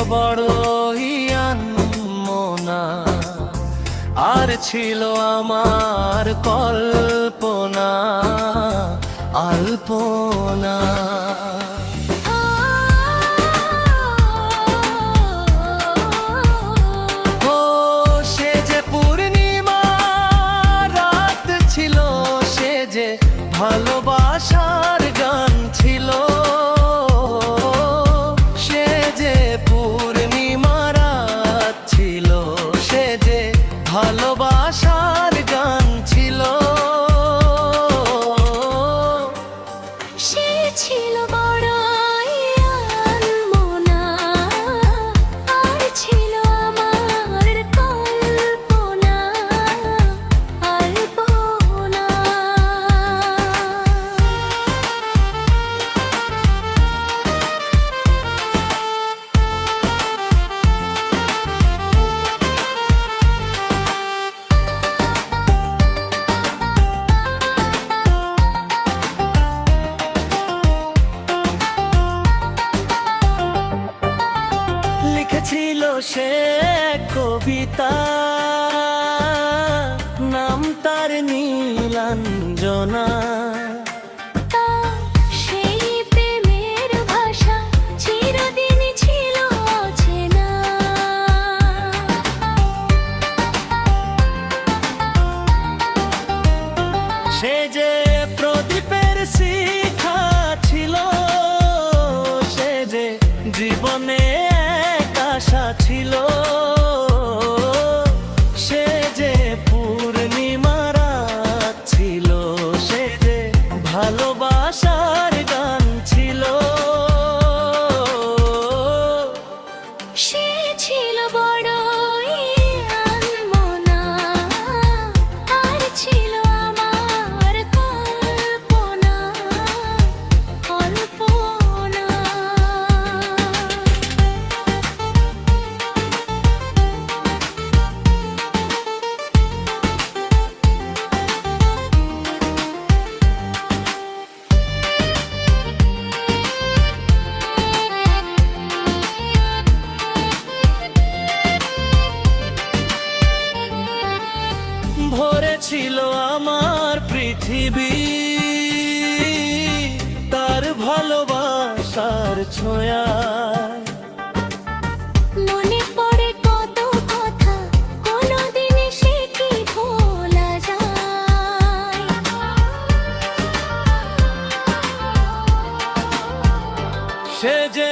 বড়ই আনমনা, আর ছিল আমার কল্পনা আলপনা। ও সে যে পূর্ণিমা রাত ছিল, সে যে ভালোবাসার গান ছিল, সে যে পূর্ণিমা রাত ছিল, সে যে ভালোবাসার গান ছিল। সে ছিল বড়ই আনমনা, আর ছিল আমার কল্পনা আলপনা। লিখেছিল সে কবিতা, নাম তার নীলাঞ্জনা। সেই প্রেমের ভাষা চিরদিন ছিল অচেনা। সে যে প্রদীপের শিখা ছিল, সে যে জীবনে এক আশা ছিল, সে যে পূর্ণিমা রাত ছিল, সে যে ভালোবাসার গান ছিল। সে ছিল বড়ই আনমনা, আর ছিল আমার কল্পনা কল্পনা। ভরে ছিল আমার পৃথিবী তার ভালোবাসার ছোঁয়া। মনে পড়ে কত কথা, কোনদিন সে কি ভোলা যায়। সে যে